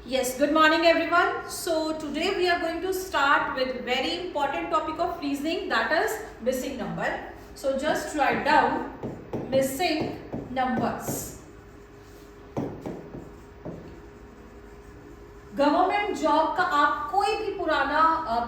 Yes, good morning everyone. So today we are going to start with very important topic of reasoning, that is missing number. So just write down missing numbers. Government job का आप कोई भी पुराना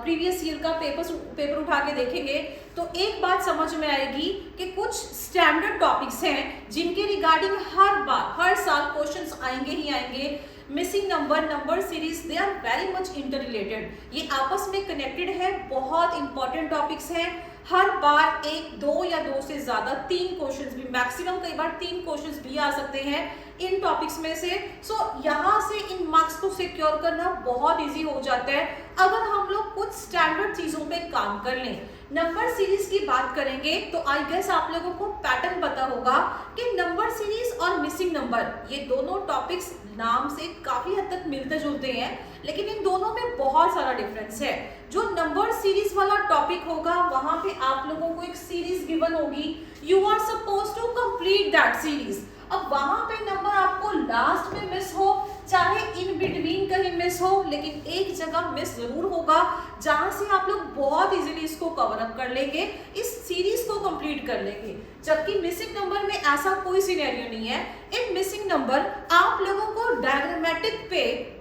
previous year का paper उठा के देखेंगे तो एक बात समझ में आएगी कि कुछ स्टैंडर्ड टॉपिक्स हैं जिनके रिगार्डिंग हर साल क्वेश्चंस आएंगे ही आएंगे. Missing number series they are very much interrelated. ये आपस में कनेक्टेड है, बहुत इंपॉर्टेंट टॉपिक्स हैं. हर बार एक दो या दो से ज्यादा तीन क्वेश्चंस भी, मैक्सिमम कई बार तीन क्वेश्चंस भी आ सकते हैं इन टॉपिक्स में से. सो यहाँ से इन मार्क्स को सिक्योर करना बहुत इजी हो जाता है अगर हम लोग कुछ स्टैंडर्ड चीजों पे काम कर लें. नंबर सीरीज की बात करेंगे तो आई गेस आप लोगों को पैटर्न पता होगा कि नंबर सीरीज और मिसिंग नंबर ये दोनों टॉपिक्स नाम से काफी हद तक मिलते जुलते हैं, लेकिन इन दोनों में बहुत सारा डिफरेंस है. जो नंबर सीरीज वाला टॉपिक होगा वहां पे आप लोगों को एक सीरीज गिवन होगी, you are suppose to complete that series. अब वहां पे नंबर आपको लास्ट में मिस हो, चाहे इन बिटवीन कहीं मिस हो, लेकिन एक जगह मिस जरूर होगा जहां से आप लोग बहुत इजीली इसको कवर अप कर लेंगे, इस सीरीज को कंप्लीट कर लेंगे. जबकि मिसिंग नंबर में ऐसा कोई सिनेरियो नहीं है. इन मिसिंग नंबर आप लोगों को डायग्रामेटिक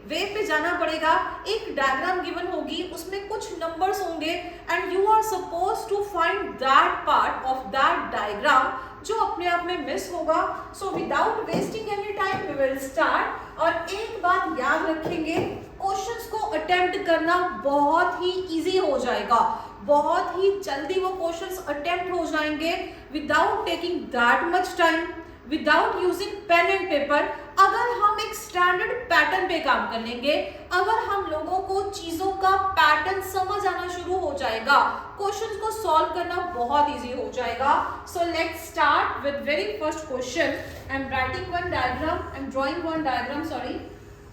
वे पे जाना पड़ेगा. एक डायग्राम गिवन होगी, उसमें कुछ नंबर्स होंगे and you are suppose to find that part of that diagram जो अपने आप में मिस होगा. So without wasting any time we will start. और एक बात याद रखेंगे, क्वेश्चंस को अटेम्प्ट करना बहुत ही इजी हो जाएगा, बहुत ही जल्दी वो क्वेश्चंस अटेम्प्ट हो जाएंगे without taking that much time, without using pen and paper. अगर हम एक स्टैंडर्ड पैटर्न पे काम कर लेंगे, अगर हम लोगों को चीजों का पैटर्न समझ आना शुरू हो जाएगा, क्वेश्चंस को सॉल्व करना बहुत इजी हो जाएगा. So let's start with very first question. I am writing one diagram, I am drawing one diagram, sorry.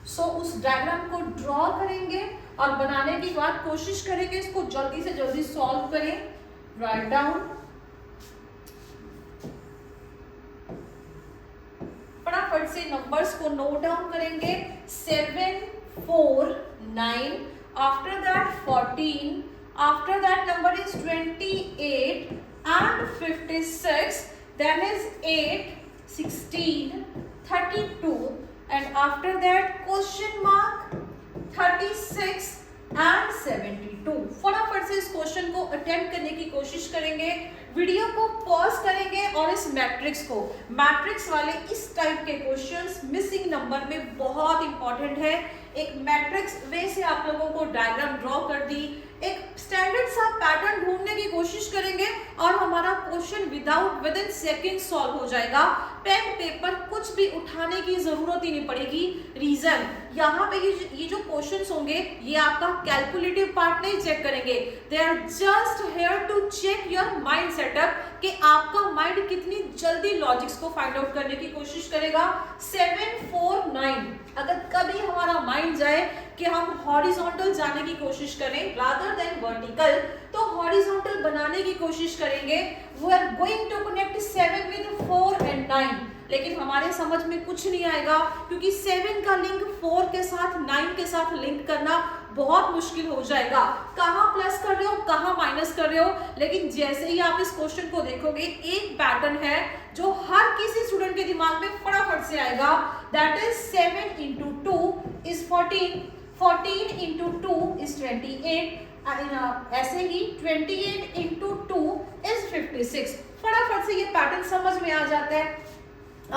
So उस डायग्राम को ड्रॉ करेंगे और बनाने की बाद कोशिश करेंगे इसको जल्दी से जल्दी सॉल्व करें. राइट डाउन, फटाफट से नंबर्स को नोट डाउन करेंगे. 7, 4, 9, after that 14, after that number is 28 and 56, then is 8, 16, 32 and after that question mark 36 and 72. फटाफट से इस क्वेश्चन को अटेम्प्ट करने की कोशिश करेंगे. वीडियो को पॉज करेंगे और इस मैट्रिक्स वाले इस टाइप के क्वेश्चंस मिसिंग नंबर में बहुत इंपॉर्टेंट है. एक मैट्रिक्स वे से आप लोगों को डायग्राम ड्रॉ कर दी, एक स्टैंडर्ड सा पैटर्न ढूंढने की कोशिश करेंगे और हमारा question with in second solve हो जाएगा. पेन पेपर कुछ भी उठाने की जरूरत ही नहीं पड़ेगी. रीजन, यहाँ पे ये जो क्वेश्चंस होंगे ये आपका कैलकुलेटिव पार्ट नहीं चेक करेंगे, they are just here to check your mind setup कि आपका माइंड कितनी जल्दी लॉजिक्स को फाइंड आउट करने की कोशिश करेगा. 7, 4, 9 अगर कभी हमारा माइंड जाए कि हम हॉरिजॉन्टल जाने की कोशिश करें रादर देन वर्टिकल, तो हॉरिजॉन्टल बनाने की कोशिश करेंगे. We are going to connect 7 with 4 and 9, लेकिन हमारे समझ में कुछ नहीं आएगा क्योंकि 7 का लिंक 4 के साथ 9 के साथ लिंक करना बहुत मुश्किल हो जाएगा. कहाँ प्लस कर रहे हो, कहाँ माइनस कर रहे हो. लेकिन जैसे ही आप इस क्वेश्चन को देखोगे, एक पैटर्न है जो हर किसी स्टूडेंट के दिमाग में फटाफट से आएगा, that is 7 into 2 is 14, 14 into 2 is 28, ऐसे ही 28 into 2 is 56. फटाफट से ये पैटर्न समझ में आ जाता है.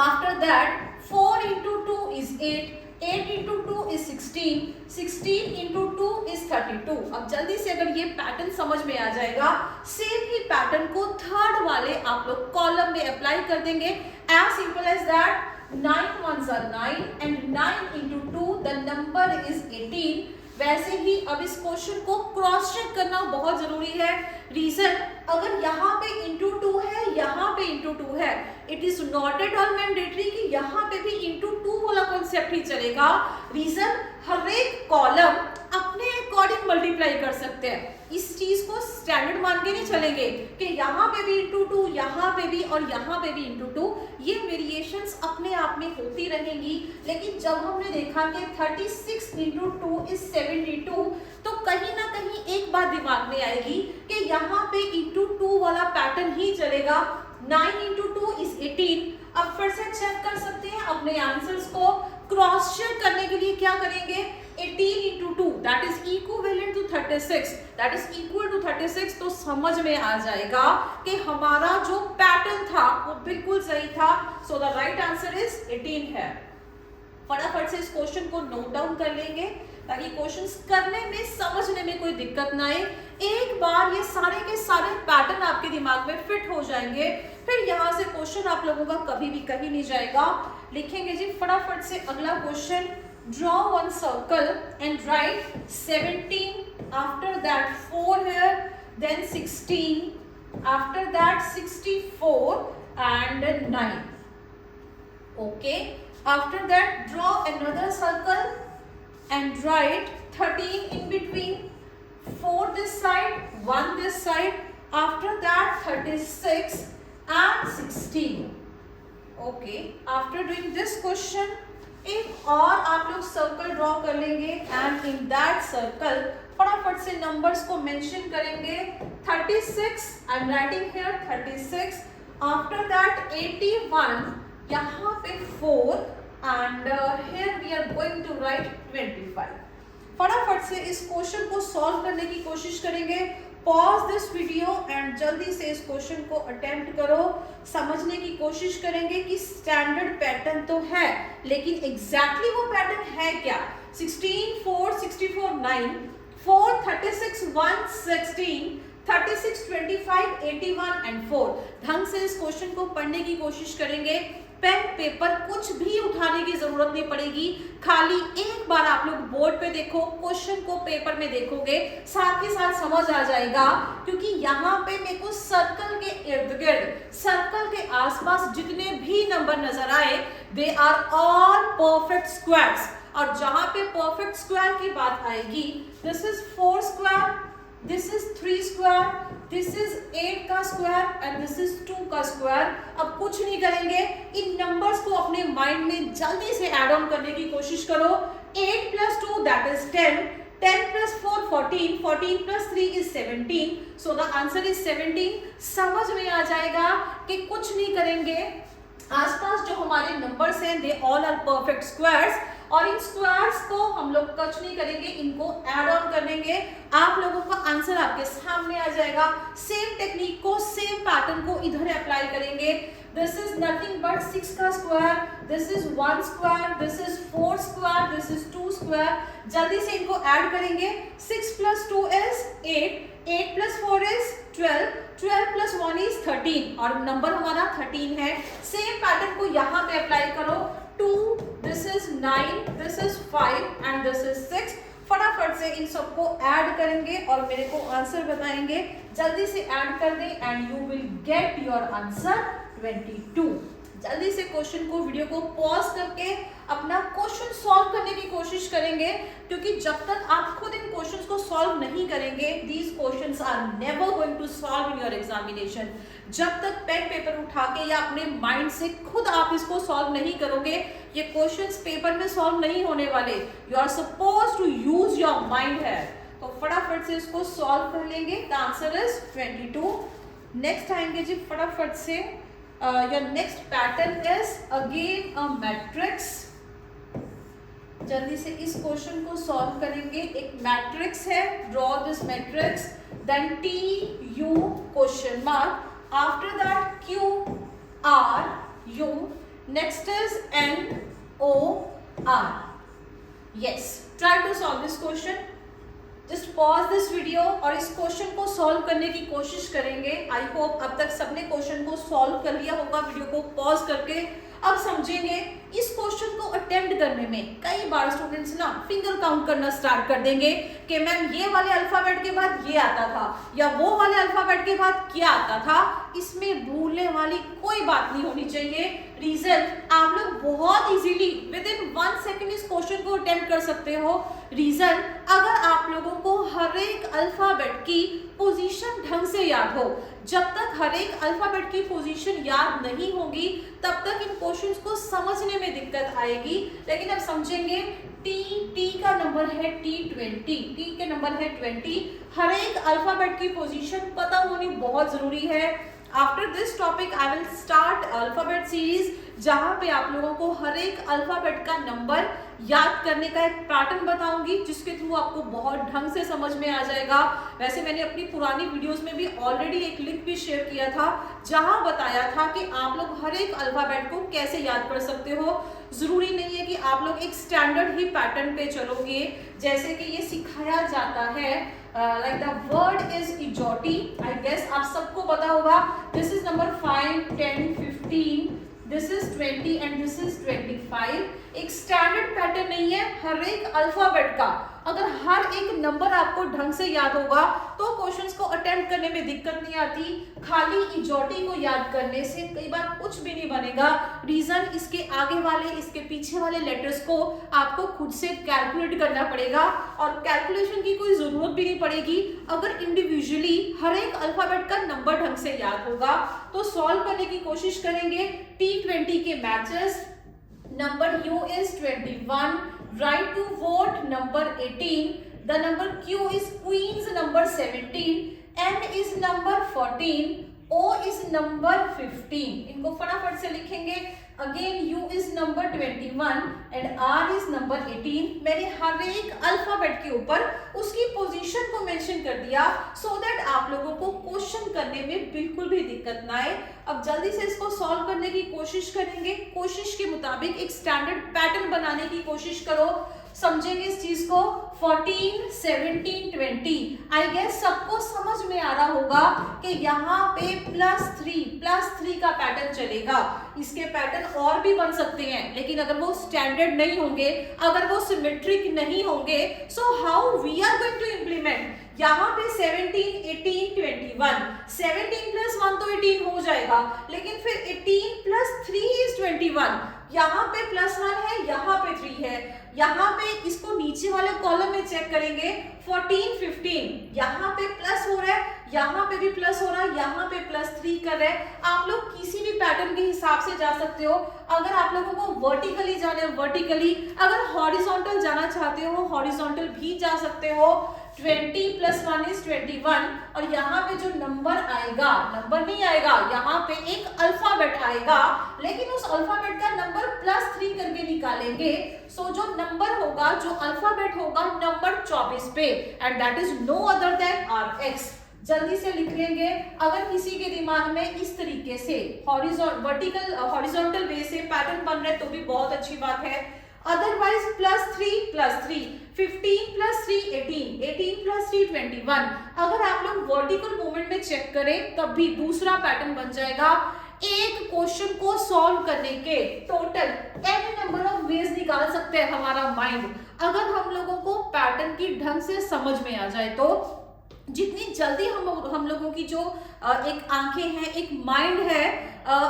After that 4 into 2 is 8, 8 into 2 is 16, 16 into 2 is 32. अब जल्दी से अगर ये पैटर्न समझ में आ जाएगा, सेम ही पैटर्न को थर्ड वाले आप लोग कॉलम में अप्लाई कर देंगे. As simple as that. 9 ones are 9 and 9 into 2 the number is 18. वैसे ही अब इस क्वेश्चन को क्रॉस चेक करना बहुत जरूरी है. रीजन, अगर यहाँ पे इंटू 2 है, यहाँ पे इंटू 2 है, it is not at all mandatory कि यहाँ पे भी इंटू 2 वाला कॉन्सेप्ट ही चलेगा. रीजन, हर एक कॉलम अपने अकॉर्डिंग मल्टीप्लाई कर सकते हैं। इस चीज को स्टैंडर्ड मान के नहीं चलेंगे कि यहाँ पे भी इंटू 2, यहाँ पे भी और यहाँ पे भी इंटू 2, ये वेरिएशंस अपने आप में होती रहेंगी। लेकिन जब हमने देखा कि 36 इंटू 2 इज 72, तो कहीं ना कहीं एक बात दिमाग में आएगी कि यहाँ पे इंटू 2 वाला पैटर्न ही चलेगा। 9 इंटू 2 इज 18। अब फिर से चेक कर सकते हैं अपने आंसर्स को। क्रॉस चेक करने के लिए क्या करेंगे, 18 into 2 that is equivalent to 36, that is equal to 36, तो समझ में आ जाएगा कि हमारा जो पैटर्न था वो बिल्कुल सही था। So the right answer is 18 है। फटाफट से इस क्वेश्चन को नोट डाउन कर लेंगे ताकि क्वेश्चंस करने में समझने में कोई दिक्कत ना आए। एक बार ये सारे के सारे पैटर्न आपके दिमाग में फिट हो जाएंगे, फिर यहाँ से क्वेश्चन आप लोगों का कभी भी कहीं नहीं जाएगा। लिखेंगे जी फटाफट से अगला question. Draw one circle and right 17, after that 4 here, then 16, after that 64 and 9. Okay, after that draw another circle and write 13 in between, 4 this side, 1 this side, after that 36 and 16. Okay, after doing this question एक और आप लोग circle draw कर लेंगे and in that circle फटाफट से numbers को mention करेंगे। 36 I am writing here 36, after that 81, यहाँ पे 4 and here we are going to write 25। फटाफट से इस क्वेश्चन को सॉल्व करने की कोशिश करेंगे। पॉज दिस वीडियो एंड जल्दी से इस क्वेश्चन को अटेम्प्ट करो। समझने की कोशिश करेंगे कि स्टैंडर्ड पैटर्न तो है, लेकिन एग्जैक्टली वो पैटर्न है क्या। 16, 4, 64, 9, 4, 36, 1, 16, 36, 25, 81 एंड 4। ढंग से इस क्वेश्चन को पढ़ने की कोशिश करेंगे। पेन पेपर कुछ भी उठाने की जरूरत नहीं पड़ेगी, खाली एक बार आप लोग बोर्ड पे देखो, क्वेश्चन को पेपर में देखोगे, साथ ही साथ समझ आ जाएगा। क्योंकि यहाँ पे मेरे को सर्कल के इर्द गिर्द, सर्कल के आसपास जितने भी नंबर नजर आए, they are all perfect squares. और जहां पे परफेक्ट स्क्वायर की बात आएगी, this is 4 square, this is 3 square, this is 8 का स्क्वायर एंड दिस इज 2 का स्क्वायर। अब कुछ नहीं करेंगे, इन नंबर्स को अपने माइंड में जल्दी से ऐड ऑन करने की कोशिश करो। 8 + 2 that is 10, 10 + 4 14, 14 + 3 is 17, so the answer is 17। समझ में आ जाएगा कि कुछ नहीं करेंगे, आसपास जो हमारे नंबर्स हैं they all are perfect squares, और इन स्क्वायर्स को हम लोग टच नहीं करेंगे, इनको ऐड ऑन कर लेंगे। आप लोगों का आंसर आपके सामने आ जाएगा। सेम टेक्निक को, सेम पैटर्न को इधर अप्लाई करेंगे। दिस इज नथिंग बट 6 का square, this is 1 square, this is 4 square, this is 2 square. जल्दी से इनको ऐड करेंगे। 6 + 2 is 8, 8 + 4 is 12, 12 + 1 is 13 और नंबर हमारा 13 है। सेम पैटर्न को यहाँ पे अप्लाई करो। 2, this is 9, this is 5 and this is 6। फटाफट से इन सबको ऐड करेंगे और मेरे को आंसर बताएंगे। जल्दी से ऐड कर दें and you will get your answer 22। जल्दी से क्वेश्चन को, वीडियो को पॉज करके अपना क्वेश्चन सॉल्व करने की कोशिश करेंगे, क्योंकि जब तक आप खुद इन क्वेश्चंस को सॉल्व नहीं करेंगे, these questions are never going to solve in your examination. जब तक पेन पेपर उठा के या अपने माइंड से खुद आप इसको सॉल्व नहीं करोगे, ये क्वेश्चंस पेपर में सॉल्व नहीं होने वाले। You are suppose to use your mind है। तो फटाफट से इसको सॉल्व कर लेंगे। The answer is 22। नेक्स्ट आएंगे जी फटाफट से। Your next pattern is again a matrix. जल्दी से इस क्वेश्चन को सॉल्व करेंगे। एक मैट्रिक्स है, draw this matrix, then TU question mark, after that Q R U, next is NOR। yes, try to solve this question। just pause this video और इस question को सॉल्व करने की कोशिश करेंगे। आई होप अब तक सबने क्वेश्चन को सॉल्व कर लिया होगा। वीडियो को पॉज करके अब समझेंगे। इस क्वेश्चन को अटेम्प्ट करने में कई बार स्टूडेंट्स ना फिंगर काउंट करना स्टार्ट कर देंगे कि मैम ये वाले अल्फाबेट के बाद ये आता था या वो वाले अल्फाबेट के बाद क्या आता था। इसमें भूलने वाली कोई बात नहीं होनी चाहिए। रीजन, आप लोग बहुत इजीली विद इन 1 सेकेंड इस क्वेश्चन को अटेम्प्ट कर सकते हो। रीजन, अगर आप लोगों को हर एक अल्फाबेट की पोजीशन ढंग से याद हो। जब तक हर एक अल्फाबेट की पोजीशन याद नहीं होगी तब तक इन क्वेश्चंस को समझने में दिक्कत आएगी। लेकिन अब समझेंगे, टी का नंबर है T20, टी के नंबर है 20। हर एक अल्फाबेट की पोजीशन पता होनी बहुत जरूरी है। After this topic I will start alphabet series, जहां पे आप लोगों को हर एक अल्फाबेट का नंबर याद करने का एक पैटर्न बताऊंगी, जिसके थ्रू आपको बहुत ढंग से समझ में आ जाएगा। वैसे मैंने अपनी पुरानी वीडियोस में भी ऑलरेडी एक लिंक भी शेयर किया था, जहां बताया था कि आप लोग हर एक अल्फाबेट को कैसे याद कर सकते हो। जरूरी नहीं है कि आप लोग एक स्टैंडर्ड ही पैटर्न पे चलोगे, जैसे कि ये सिखाया जाता है। लाइक द वर्ड इज इजोटी, आई गेस आप सबको पता होगा। This is number 5, 10, 15, this is 20 and this is 25। एक स्टैंडर्ड पैटर्न नहीं है हर एक अल्फाबेट का। अगर हर एक नंबर आपको ढंग से याद होगा तो क्वेश्चंस को अटेम्प्ट करने में दिक्कत नहीं आती। खाली इजोटी को याद करने से कई बार कुछ भी नहीं बनेगा। रीजन, इसके आगे वाले, इसके पीछे वाले लेटर्स को आपको खुद से कैलकुलेट करना पड़ेगा और कैलकुलेशन की कोई जरूरत भी नहीं पड़ेगी। अगर इंडिविजुअली हर एक अल्फाबेट का नंबर ढंग से याद होगा तो सॉल्व करने की कोशिश करेंगे। T20 के matches, number U is 21, right to vote number 18, the number Q is Queen's number 17, N is number 14, O is number 15। इनको फटाफट से लिखेंगे। Again U is number 21 and R is number 18। मैंने हर एक अल्फाबेट के ऊपर उसकी पोजीशन को मेंशन कर दिया so that आप लोगों को क्वेश्चन करने में बिल्कुल भी दिक्कत ना आए। अब जल्दी से इसको सॉल्व करने की कोशिश करेंगे। कोशिश के मुताबिक एक स्टैंडर्ड पैटर्न बनाने की कोशिश करो। समझेंगे इस चीज को। 14, 17, 20, आई गेस सबको समझ में आ रहा होगा कि यहाँ पे +3 का पैटर्न चलेगा। इसके पैटर्न और भी बन सकते हैं, लेकिन अगर वो स्टैंडर्ड नहीं होंगे, अगर वो सिमेट्रिक नहीं होंगे, so how we are going to implement. यहाँ पे 17, 18, 21, 17 + 1 तो 18 हो जाएगा, लेकिन फिर 18 + 3 is 21। यहाँ पे +1 है, यहाँ पे 3 है। यहाँ पे इसको नीचे वाले कॉलम में चेक करेंगे। 14, 15, यहाँ पे प्लस हो रहा है, यहाँ पे भी प्लस हो रहा है, यहाँ पे +3 कर रहे हैं। आप लोग किसी भी पैटर्न के हिसाब से जा सकते हो। अगर आप लोगों को वर्टिकली जाना है वर्टिकली, अगर हॉरिजॉन्टल जाना चाहते हो हॉरिजॉन्टल भी जा सकते हो। 20 + 1 is 21 और यहाँ पे जो नंबर आएगा, नंबर नहीं आएगा, यहाँ पे एक अल्फाबेट आएगा, लेकिन उस अल्फाबेट का नंबर +3 करके निकालेंगे। सो जो नंबर होगा, जो अल्फाबेट होगा नंबर 24 पे, and that is no other than RX। जल्दी से लिख लेंगे। अगर किसी के दिमाग में इस तरीके से हॉरिजॉन्टल वे से पैटर्न बन रहे तो भी बहुत अच्छी बात है। अदरवाइज +3 + 3, 15 + 3 18, 18 + 3 21। अगर आप लोग वर्टिकल मूवमेंट में चेक करें तब भी दूसरा पैटर्न बन जाएगा। एक क्वेश्चन को सॉल्व करने के total n number of ways निकाल सकते हैं हमारा माइंड, अगर हम लोगों को पैटर्न की ढंग से समझ में आ जाए तो। जितनी जल्दी हम लोगों की जो एक आंखें हैं, एक माइंड है,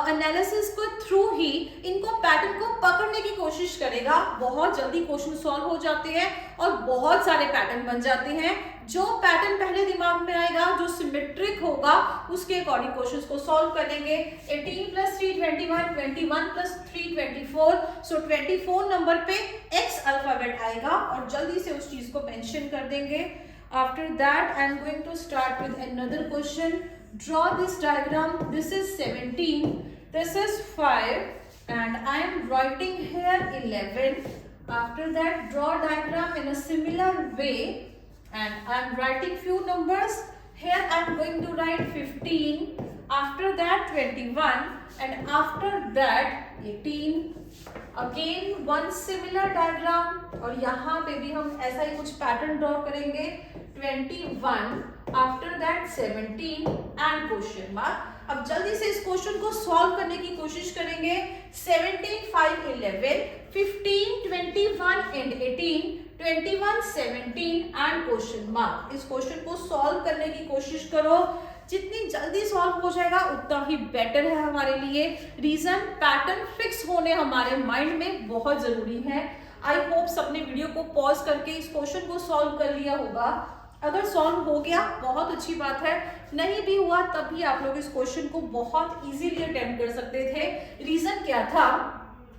एनालिसिस को थ्रू ही इनको पैटर्न को पकड़ने की कोशिश करेगा, बहुत जल्दी क्वेश्चन सॉल्व हो जाते हैं और बहुत सारे पैटर्न बन जाते हैं। जो पैटर्न पहले दिमाग में आएगा, जो सिमेट्रिक होगा, उसके अकॉर्डिंग क्वेश्चंस को सॉल्व करेंगे। 18 + 3 21, 21 + 3 24। सो 24 नंबर पे X अल्फाबेट आएगा और जल्दी से उस चीज को मेंशन कर देंगे। After that, I am going to start with another question. Draw this diagram. This is 17. This is 5, and I am writing here 11. After that, draw diagram in a similar way, and I am writing few numbers. Here I am going to write 15. After that 21, and after that 18. Again one similar diagram, और यहाँ पे भी हम ऐसा ही कुछ pattern draw करेंगे। 21, after that 17 and question mark. अब जल्दी से इस क्वेश्चन को सॉल्व करने की कोशिश करेंगे। 17, 5, 11, 15, 21 एंड 18, 21, 17 एंड क्वेश्चन मार्क। इस क्वेश्चन को सॉल्व करने की कोशिश करो। जितनी जल्दी सॉल्व हो जाएगा उतना ही बेटर है हमारे लिए। रीजन, पैटर्न फिक्स होने हमारे माइंड में बहुत जरूरी है। आई होप सबने वीडियो को पॉज करके इस क्वेश्चन को सॉल्व कर लिया होगा। अगर सॉल्व हो गया बहुत अच्छी बात है, नहीं भी हुआ तब भी आप लोग इस क्वेश्चन को बहुत इजीली अटेम्प्ट कर सकते थे। रीजन क्या था,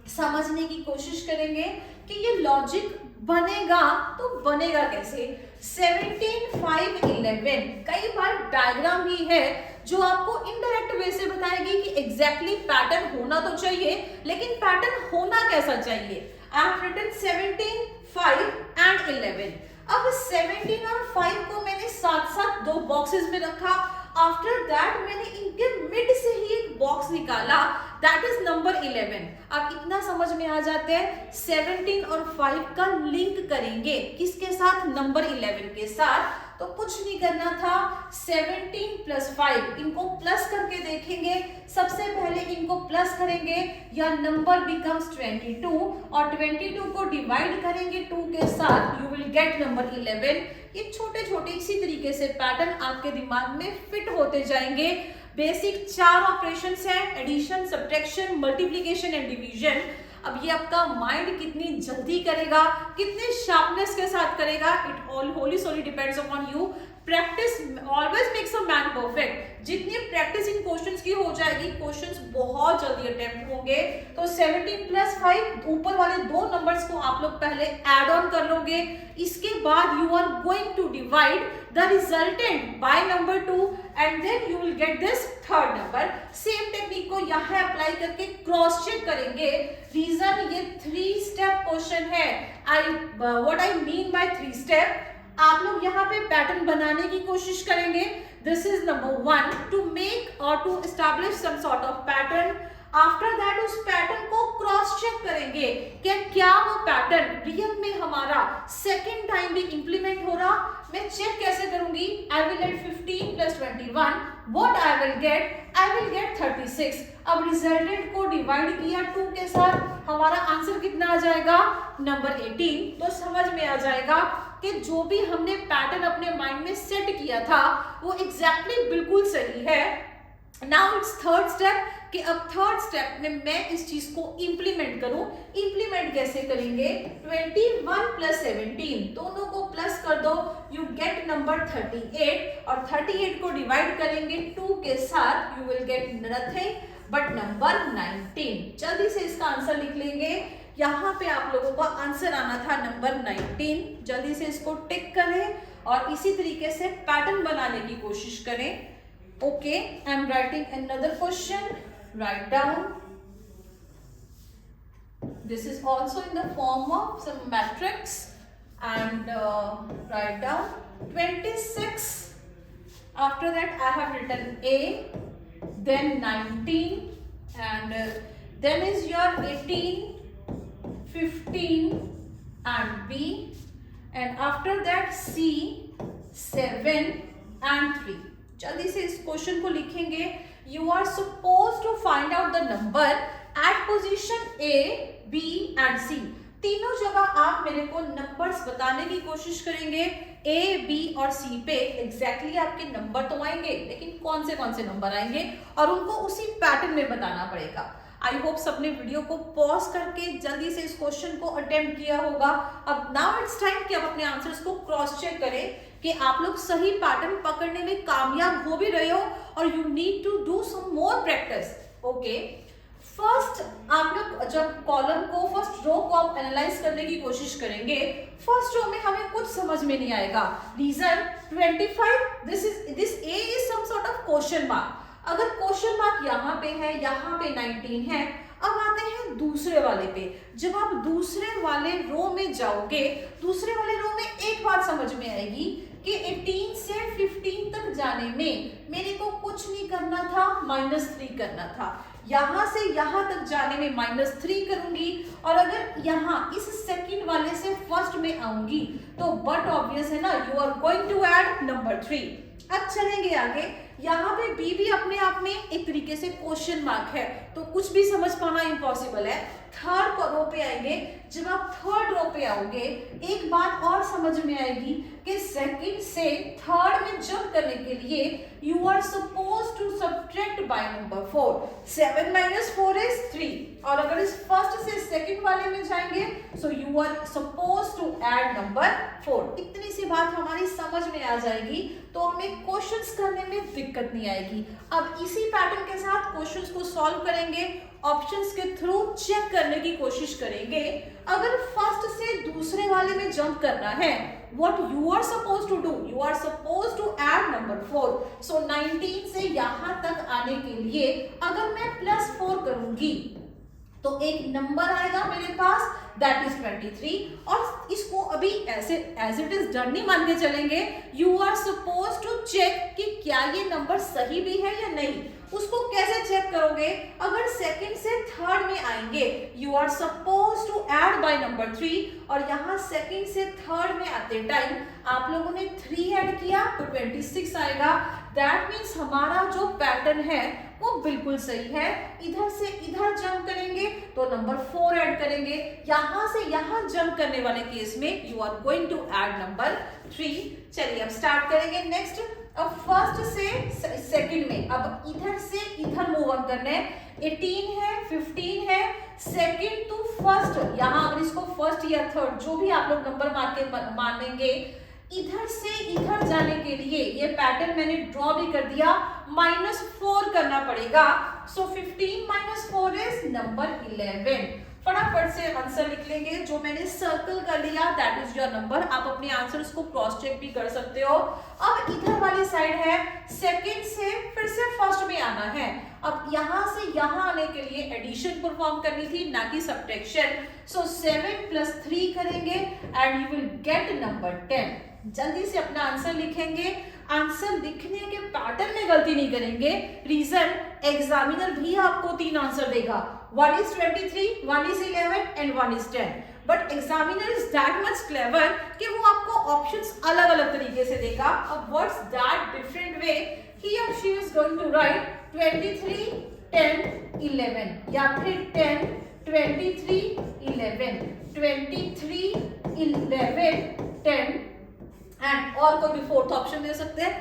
समझने की कोशिश करेंगे कि ये लॉजिक बनेगा तो बनेगा कैसे। 17, 5, 11 कई बार डायग्राम ही है जो आपको इनडायरेक्ट वे से बताएगी कि एग्जैक्टली पैटर्न होना तो चाहिए, लेकिन पैटर्न होना कैसा चाहिए। I have written 17, 5 and 11। अब 17 और 5 को मैंने साथ साथ दो बॉक्सेस में रखा। आफ्टर दैट मैंने इनके मिड से ही एक बॉक्स निकाला, दैट इज नंबर 11। अब इतना समझ में आ जाते हैं 17 और 5 का लिंक करेंगे किसके साथ, नंबर 11 के साथ। तो कुछ नहीं करना था, 17 प्लस 5 इनको प्लस करके देखेंगे। सबसे पहले इनको प्लस करेंगे या नंबर बिकम्स 22 और 22 को डिवाइड करेंगे 2 के साथ, यू विल गेट नंबर 11। ये छोटे छोटे इसी तरीके से पैटर्न आपके दिमाग में फिट होते जाएंगे। बेसिक 4 ऑपरेशंस हैं, addition, subtraction, multiplication and division. अब ये आपका माइंड कितनी जल्दी करेगा, कितने शार्पनेस के साथ करेगा, it all wholly solely depends upon you. Practice always makes a man perfect. जितनी प्रैक्टिस इन क्वेश्चंस की हो जाएगी, क्वेश्चंस बहुत जल्दी अटेम्प्ट होंगे। तो 17 प्लस 5 ऊपर वाले दो नंबर्स को आप लोग पहले ऐड ऑन कर लोगे। इसके बाद you are going to divide the resultant by number 2 and then you will get this third number. Same technique को यहाँ अप्लाई करके क्रॉस चेक करेंगे। रीजन, ये 3 स्टेप क्वेश्चन है। What I mean by 3 step, आप लोग यहाँ पे पैटर्न बनाने की कोशिश करेंगे। This is number 1, to make और to establish some sort of pattern. After that उस पैटर्न को क्रॉस चेक करेंगे कि क्या वो पैटर्न रियल में हमारा सेकेंड टाइम भी इंप्लीमेंट हो रहा। मैं चेक कैसे करूंगी, I will get 15 plus 21, what I will get 36। अब रिजल्टेंट को डिवाइड किया 2 के साथ, हमारा आंसर कितना आ जाएगा, नंबर 18। तो समझ में आ जाएगा कि जो भी हमने पैटर्न अपने माइंड में सेट किया था वो एग्जैक्टली बिल्कुल सही है। नाउ इट्स थर्ड स्टेप कि अब थर्ड स्टेप में मैं इस चीज को इंप्लीमेंट करूं। इंप्लीमेंट कैसे करेंगे, 21 प्लस 17 दोनों को प्लस कर दो, यू गेट नंबर 38 और 38 को डिवाइड करेंगे 2 के साथ, you will gate nothing but number 19। जल्दी से इसका आंसर लिख लेंगे। यहाँ पे आप लोगों का आंसर आना था नंबर 19। जल्दी से इसको टिक करें और इसी तरीके से पैटर्न बनाने की कोशिश करें। Okay, I am writing another question, right down. This is also in the form of some matrix and write down 26. After that I have written A, then 19 and then is your 18, 15 and B, and after that C, 7 and 3. जल्दी से इस question को लिखेंगे। You are supposed to find out the number at position A, B and C. तीनों जगह आप मेरे को नंबर्स बताने की कोशिश करेंगे। A, B और C पे एग्जैक्टली आपके नंबर तो आएंगे, लेकिन कौन से नंबर आएंगे और उनको उसी पैटर्न में बताना पड़ेगा। आई होप सबने वीडियो को पॉज करके जल्दी से इस क्वेश्चन को अटेम्प्ट किया होगा। अब नाउ इट्स टाइम कि आप अपने आंसर्स को क्रॉस चेक करें कि आप लोग सही पैटर्न पकड़ने में कामयाब हो भी रहे हो और you need to do some more practice. Okay, first आप लोग जब कॉलम को, फर्स्ट रो को आप एनालाइज करने की कोशिश करेंगे, फर्स्ट रो में हमें कुछ समझ में नहीं आएगा। Reason 25, this a is some sort of question mark. अगर क्वेश्चन मार्क यहाँ पे है, यहाँ पे 19 है। अब आते हैं दूसरे वाले पे। जब आप दूसरे वाले रो में जाओगे, दूसरे वाले रो में एक बात समझ में आएगी कि 18 से 15 तक जाने में मेरे को कुछ नहीं करना था, -3 करना था। यहाँ से यहाँ तक जाने में -3 करूंगी और अगर यहाँ इस सेकंड वाले से फर्स्ट में आऊंगी तो बट ऑब्वियस है ना, you are going to add number 3। अब चलेंगे आगे। यहाँ पे बी भी अपने आप में एक तरीके से क्वेश्चन मार्क है, तो कुछ भी समझ पाना इम्पॉसिबल है। थर्ड रो पे आएंगे, जब आप थर्ड रो पे आओगे एक बात और समझ में आएगी कि सेकंड से थर्ड में जंप करने के लिए you are suppose to subtract by number 4। 7 - 4 is 3, और अगर इस फर्स्ट से सेकंड वाले में जाएंगे so you are suppose to add number 4। इतनी सी बात हमारी समझ में आ जाएगी तो हमें क्वेश्चंस करने में दिक्कत नहीं आएगी। अब इसी पैटर्न के साथ क्वेश्चंस को सॉल्व करेंगे, ऑप्शंस के थ्रू चेक करने की कोशिश करेंगे। अगर फर्स्ट से दूसरे वाले में जंप करना है, what you are supposed to do, you are supposed to add number 4। so 19 से यहाँ तक आने के लिए अगर मैं +4 करूंगी तो एक नंबर आएगा मेरे पास, दैट इज 23, और इसको अभी ऐसे एज इट इज डन नहीं मान के चलेंगे। You are suppose to check कि क्या ये नंबर सही भी है या नहीं। उसको कैसे चेक करोगे? अगर सेकंड से थर्ड में आएंगे you are suppose to add by number 3, और यहाँ सेकंड से थर्ड में आते टाइम आप लोगों ने 3 ऐड किया तो 26 आएगा। दैट मीन्स हमारा जो पैटर्न है वो बिल्कुल सही है। इधर से इधर जंप करेंगे तो नंबर 4 ऐड करेंगे, यहाँ से यहाँ जंप करने वाले केस में you are going to add number 3। चलिए अब स्टार्ट करेंगे नेक्स्ट। अब फर्स्ट से सेकंड में, अब इधर से इधर मूव ऑन करना है। 18 है, 15 है, सेकंड टू फर्स्ट, यहाँ अगर इसको फर्स्ट या थर्ड जो भी आप लोग नंबर मानेंगे, इधर से इधर जाने के लिए ये पैटर्न मैंने ड्रॉ भी कर दिया, -4 करना पड़ेगा। सो 15 - 4 इज नंबर 11। फटाफट से आंसर लिख लेंगे, जो मैंने सर्कल कर लिया दैट इज योर नंबर। आप अपने आंसर्स को क्रॉस चेक भी कर सकते हो। अब इधर वाली साइड है, सेकंड से फिर से फर्स्ट में आना है। अब यहाँ से यहाँ आने के लिए एडिशन परफॉर्म करनी थी, ना कि सब्ट्रैक्शन। सो 7 + 3 करेंगे and you will gate number 10। जल्दी से अपना आंसर लिखेंगे। आंसर लिखने के पैटर्न में गलती नहीं करेंगे। रीजन, एग्जामिनर भी आपको 3 आंसर देगा, 1 is 23, 1 is 11 and 1 is 10। But examiner is that much clever कि वो आपको ऑप्शंस अलग अलग तरीके से देगा। अब what's that different way, he और she is going to write 23, 10, 11, या फिर 10, 23, 11, 23, 11, 10 एंड और कोई भी फोर्थ ऑप्शन दे सकते हैं।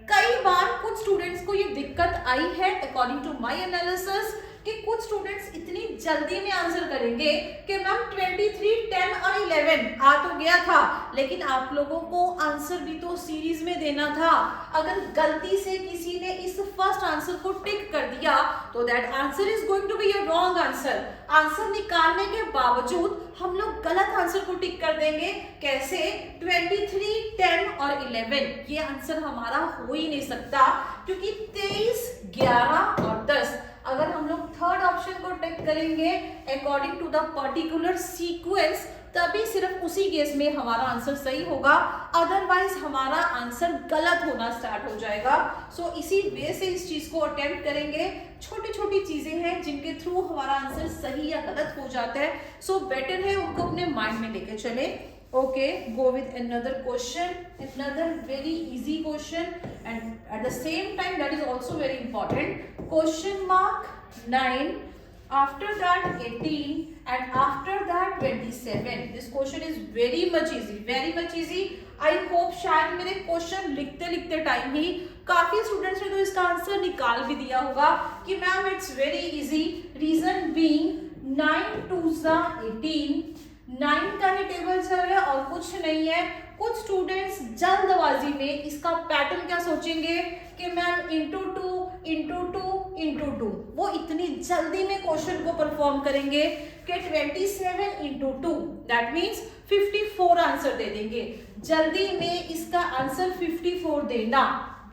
कई बार कुछ स्टूडेंट्स को ये दिक्कत आई है अकॉर्डिंग टू माय एनालिसिस कि कुछ स्टूडेंट्स इतनी जल्दी में आंसर करेंगे कि मैम 23, 10 और 11 आ तो गया था, लेकिन आप लोगों को आंसर भी तो सीरीज में देना था। अगर गलती से किसी ने इस फर्स्ट आंसर को टिक कर दिया तो that answer is going to be your wrong answer. Answer निकालने के बावजूद हम लोग गलत आंसर को टिक कर देंगे। कैसे? 23, 10 और 11 ये आंसर हमारा हो ही नहीं सकता, क्योंकि 23, 11 और 10 अगर हम लोग थर्ड ऑप्शन को टिक करेंगे according to the particular sequence, तभी सिर्फ उसी केस में हमारा आंसर सही होगा, अदरवाइज हमारा आंसर गलत होना स्टार्ट हो जाएगा। सो इसी वे से इस चीज को अटेम्प्ट करेंगे। छोटी छोटी चीजें हैं जिनके थ्रू हमारा आंसर सही या गलत हो जाता है, सो बेटर है उनको अपने माइंड में लेके चले। Okay, go with another question, another very easy question, and at the same time that is also very important. Question mark 9, after that 18, and after that 27. This question is very much easy, very much easy. I hope शायद मेरे question लिखते लिखते time ही काफी students ने तो इसका answer निकाल भी दिया होगा कि ma'am it's very easy. Reason being 9 2s 18, 9 का ही टेबल चल रहा है और कुछ नहीं है। कुछ स्टूडेंट्स जल्दबाजी में इसका पैटर्न क्या सोचेंगे कि मैम इंटू 2 इंटू 2 इंटू 2, वो इतनी जल्दी में क्वेश्चन को परफॉर्म करेंगे कि 27 इंटू 2 दैट मीन्स 54 आंसर दे देंगे। जल्दी में इसका आंसर 54 देना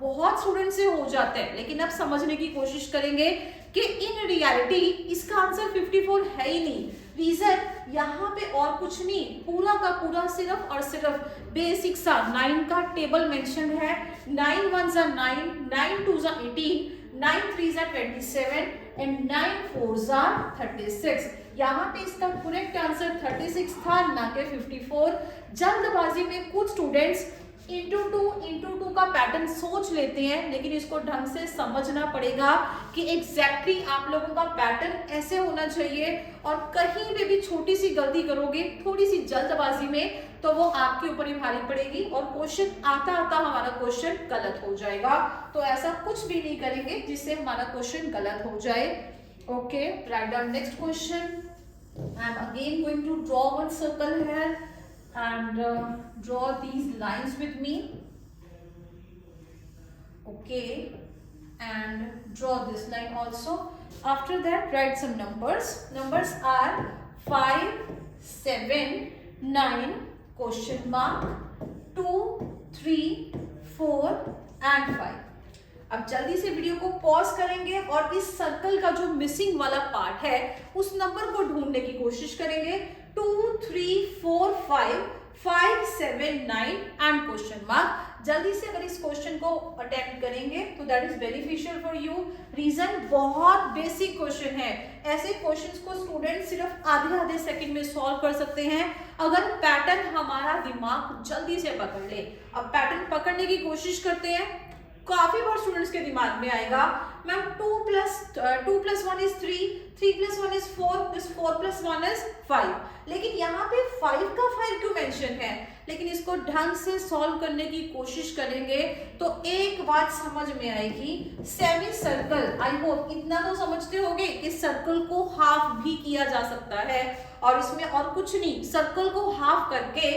बहुत स्टूडेंट से हो जाता है, लेकिन अब समझने की कोशिश करेंगे कि इन रियलिटी इसका आंसर 54 है ही नहीं। रीजन यहाँ पे और कुछ नहीं, पूरा का पूरा सिर्फ और सिर्फ बेसिक सा 9 का टेबल मेंशन है। 9 1s 9, 9 2s 18, 9 3s 27 and 9 4s 36। यहाँ पे इसका करेक्ट आंसर 36 था, ना कि 54। जल्दबाजी में कुछ स्टूडेंट्स इंटू टू का पैटर्न सोच लेते हैं, लेकिन इसको ढंग से समझना पड़ेगा कि एग्जैक्टली आप लोगों का पैटर्न ऐसे होना चाहिए, और कहीं पे भी छोटी सी गलती करोगे थोड़ी सी जल्दबाजी में तो वो आपके ऊपर ही भारी पड़ेगी और क्वेश्चन आता आता हमारा क्वेश्चन गलत हो जाएगा। तो ऐसा कुछ भी नहीं करेंगे जिससे हमारा क्वेश्चन गलत हो जाए। Okay, write down next question. I am again going to draw one circle here and draw these lines with me. Okay, and draw this line also. After that, write some numbers. Numbers are 5, 7, 9, question mark, 2, 3, 4 and 5. अब जल्दी से video को pause करेंगे और इस circle का जो missing वाला पार्ट है उस नंबर को ढूंढने की कोशिश करेंगे। 2, 3, 4, 5, 5, 7, 9 एंड क्वेश्चन मार्क। जल्दी से अगर इस क्वेश्चन को अटेम्प्ट करेंगे तो that is beneficial for you. Reason बहुत बेसिक क्वेश्चन है, ऐसे क्वेश्चंस को स्टूडेंट सिर्फ आधे सेकंड में सॉल्व कर सकते हैं अगर पैटर्न हमारा दिमाग जल्दी से पकड़ ले। अब पैटर्न पकड़ने की कोशिश करते हैं। काफी बार स्टूडेंट्स के दिमाग में आएगा मैम 2 + 1 is 3, 3 + 1 is 4, 4 + 1 is 5, लेकिन यहाँ पे 5 का 5 क्यों मेंशन है? लेकिन इसको ढंग से सॉल्व करने की कोशिश करेंगे तो एक बात समझ में आएगी। सेमी सर्कल, आई होप इतना तो समझते होंगे कि सर्कल को हाफ भी किया जा सकता है, और इसमें और कुछ नहीं, सर्कल को हाफ करके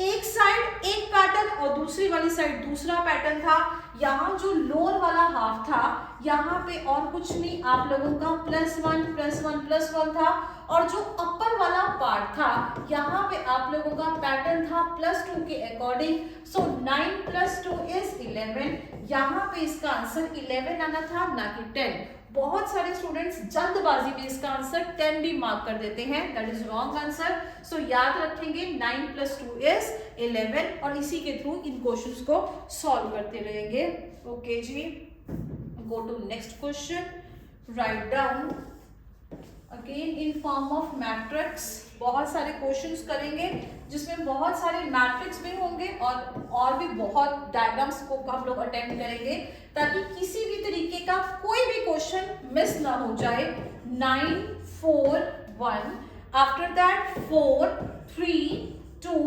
एक साइड एक पैटर्न और दूसरी वाली साइड दूसरा पैटर्न था। यहाँ जो लोअर वाला हाफ था यहाँ पे और कुछ नहीं, आप लोगों का +1 +1 +1 था, और जो अपर वाला पार्ट था यहाँ पे आप लोगों का पैटर्न था +2 के अकॉर्डिंग। So 9 + 2 is 11। यहाँ पे इसका आंसर 11 आना था, ना कि 10। बहुत सारे स्टूडेंट्स जल्दबाजी में इसका आंसर 10 भी मार्क कर देते हैं, दैट इज रॉन्ग आंसर। सो याद रखेंगे 9 + 2 is 11, और इसी के थ्रू इन क्वेश्चंस को सॉल्व करते रहेंगे। ओके जी, go to next question. Right down again in form of matrix. बहुत सारे क्वेश्चंस करेंगे जिसमें बहुत सारे मैट्रिक्स भी होंगे और भी बहुत डायग्राम्स को हम लोग अटेम्प्ट करेंगे ताकि किसी भी तरीके का कोई भी क्वेश्चन मिस ना हो जाए। 9, 4, 1, after that 4, 3, 2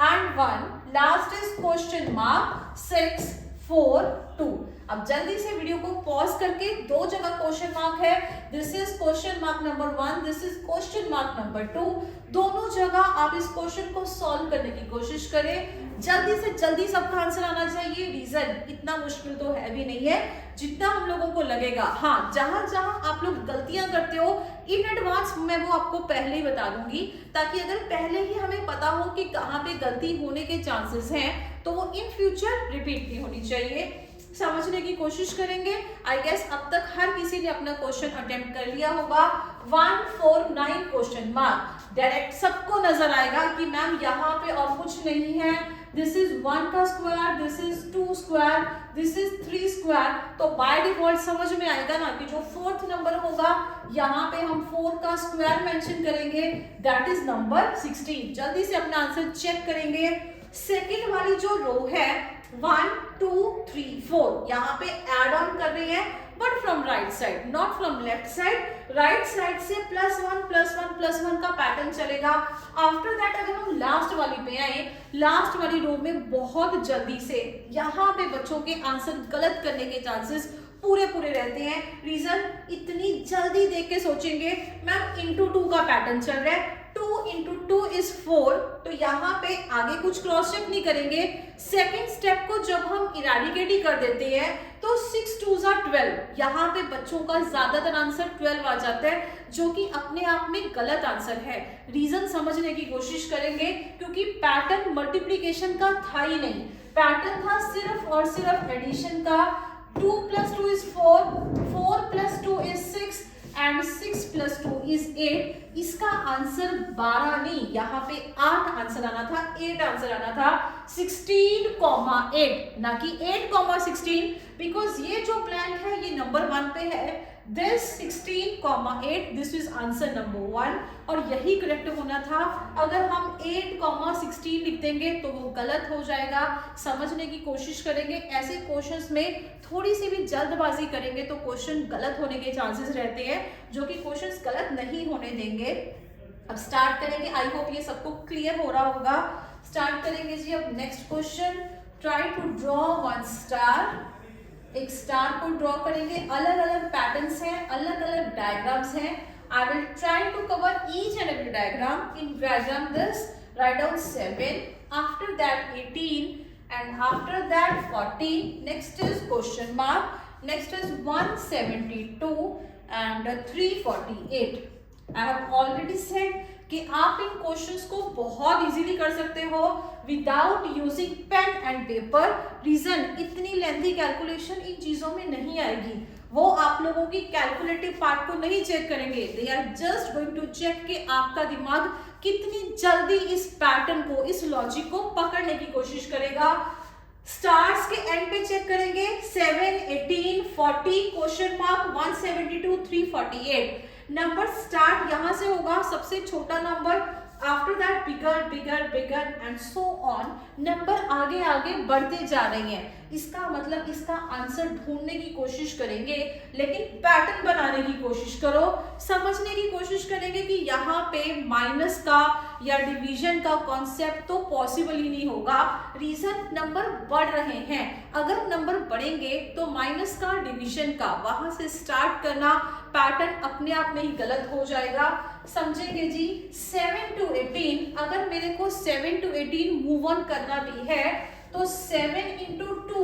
and 1, last is question mark 6, 4, 2। अब जल्दी से वीडियो को पॉज करके दो जगह क्वेश्चन मार्क है, this is question mark number 1, this is question mark number 2। दोनों जगह आप इस क्वेश्चन को सॉल्व करने की कोशिश करें। जल्दी से जल्दी सबका आंसर आना चाहिए। रीजन इतना मुश्किल तो है भी नहीं है जितना हम लोगों को लगेगा। हाँ, जहां जहां आप लोग गलतियां करते हो इन एडवांस मैं वो आपको पहले ही बता दूंगी, ताकि अगर पहले ही हमें पता हो कि कहाँ पे गलती होने के चांसेस हैं तो वो इन फ्यूचर रिपीट नहीं होनी चाहिए। समझने की कोशिश करेंगे। आई गेस अब तक हर किसी ने अपना क्वेश्चन अटेम्प्ट कर लिया होगा। 1, 4, 9 क्वेश्चन मार्क डायरेक्ट सबको नजर आएगा कि मैम यहाँ पे और कुछ नहीं है। दिस इज 1 का square, this is 2 square, this is 3 square. तो बाय डिफॉल्ट समझ में आएगा ना कि जो 4th नंबर होगा यहाँ पे हम 4 का स्क्वायर मेंशन करेंगे, दैट इज नंबर 16। जल्दी से अपना आंसर चेक करेंगे। सेकेंड वाली जो रो है 1, 2, 3, 4 यहाँ पे एड ऑन कर रहे हैं, but from right side, not from left side. Right side से +1 +1 +1 का पैटर्न चलेगा। आफ्टर दैट अगर हम लास्ट वाली पे आए, लास्ट वाली रो में बहुत जल्दी से यहाँ पे बच्चों के आंसर गलत करने के चांसेस पूरे रहते हैं। रीजन इतनी जल्दी देख के सोचेंगे मैम *2 का पैटर्न चल रहा है, 2 × 2 is 4, तो यहाँ पे आगे कुछ क्रॉस चेक नहीं करेंगे। सेकेंड स्टेप को जब हम इरेडिकेट ही कर देते हैं तो 6 2s are 12, यहाँ पे बच्चों का ज्यादातर आंसर 12 आ जाता है, जो कि अपने आप में गलत आंसर है। रीजन समझने की कोशिश करेंगे क्योंकि पैटर्न मल्टीप्लीकेशन का था ही नहीं, पैटर्न था सिर्फ और सिर्फ एडिशन का। 2 + 2 is 4, 4 + 2 is 6 एंड 6 + 2 is 8। इसका आंसर 12 नहीं, यहाँ पे 8 आंसर आना था, 8 आंसर आना था। 16,8 ना कि 8,16, बिकॉज ये जो प्लान है ये नंबर 1 पे है, this 16,8 this is answer number 1 और यही करेक्ट होना था। अगर हम 8,16 लिख देंगे तो वो गलत हो जाएगा। समझने की कोशिश करेंगे, ऐसे क्वेश्चंस में थोड़ी सी भी जल्दबाजी करेंगे तो क्वेश्चन गलत होने के चांसेस रहते हैं, जो कि क्वेश्चंस गलत नहीं होने देंगे। अब स्टार्ट करेंगे, आई होप ये सबको क्लियर हो रहा होगा। स्टार्ट करेंगे जी अब next question. Try to draw one star. एक स्टार को ड्रॉ करेंगे, अलग अलग पैटर्न्स हैं, अलग अलग डायग्राम्स हैं। I will try to cover each and every diagram. In diagram this right down 7, after that 18 and after that 14. Next is question mark, next is 172 and 348. I have already said कि आप इन questions को बहुत easily कर सकते हो without using pen and paper. Reason, इतनी lengthy calculation इन चीजों में नहीं आएगी। वो आप लोगों की कैलकुलेटिव पार्ट को नहीं चेक करेंगे, they are just going to check कि आपका दिमाग कितनी जल्दी इस पैटर्न को, इस लॉजिक को पकड़ने की कोशिश करेगा। स्टार्स के एंड पे चेक करेंगे 7, 18, 40, क्वेश्चन मार्क 172, 348। नंबर स्टार्ट यहां से होगा, सबसे छोटा number, after that bigger bigger bigger and so on. Number आगे आगे बढ़ते जा रही हैं। इसका मतलब इसका आंसर ढूंढने की कोशिश करेंगे, लेकिन पैटर्न बनाने की कोशिश करो। समझने की कोशिश करेंगे कि यहाँ पे माइनस का या डिवीजन का कॉन्सेप्ट तो पॉसिबल ही नहीं होगा। रीजन, नंबर बढ़ रहे हैं। अगर नंबर बढ़ेंगे तो माइनस का, डिवीजन का, वहां से स्टार्ट करना पैटर्न अपने आप में ही गलत हो जाएगा। समझेंगे जी। 7 to 18, अगर मेरे को 7 to 18 मूव ऑन करना भी है तो 7 into 2,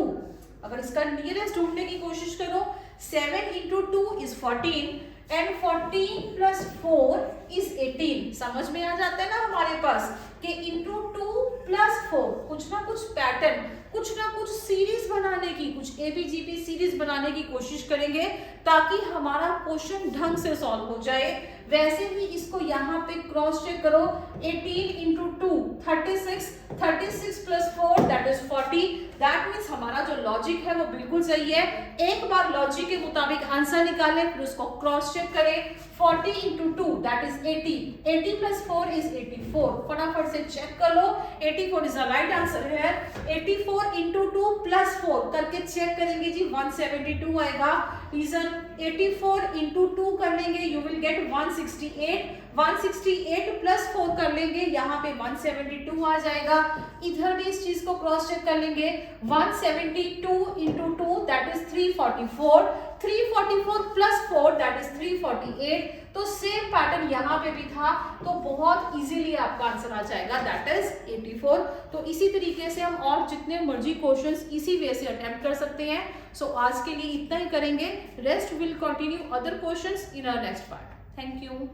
अगर इसका नियरेस्ट ढूंढने की कोशिश करो, 7 into 2 is 14 and 14 plus 4 is 18। समझ में आ जाता है ना हमारे पास कि into 2 plus 4 कुछ ना कुछ पैटर्न, कुछ ना कुछ सीरीज बनाने की, कुछ एबीजीपी सीरीज बनाने की कोशिश करेंगे ताकि हमारा क्वेश्चन ढंग से सॉल्व हो जाए। वैसे ही इसको यहाँ पे क्रॉस चेक करो, 18 into 2 36, 36 plus 4 that is 40। That means हमारा जो लॉजिक है वो बिल्कुल सही है। एक बार लॉजिक के मुताबिक आंसर निकालें, फिर उसको क्रॉस चेक करें। 40 into 2 that is 80, 80 plus 4 is 84। फटाफट से चेक कर लो, 84 is the right answer है। 84 into 2 plus 4 करके चेक करेंगे जी, 172 आएगा। रीजन, 84 into 2 कर लेंगे, यू विल गेट 168। 168 प्लस 4 कर लेंगे, यहाँ पे 172 आ जाएगा। इधर भी इस चीज को क्रॉस चेक कर लेंगे, 172 into 2 that is 344, 344 plus 4 that is 348। तो सेम पैटर्न यहाँ पे भी था, तो बहुत इजीली आपका आंसर आ जाएगा, दैट इज 84। तो इसी तरीके से हम और जितने मर्जी क्वेश्चंस इसी वे से अटेम्प्ट कर सकते हैं। सो आज के लिए इतना ही करेंगे, rest will continue other questions in our next part. Thank you.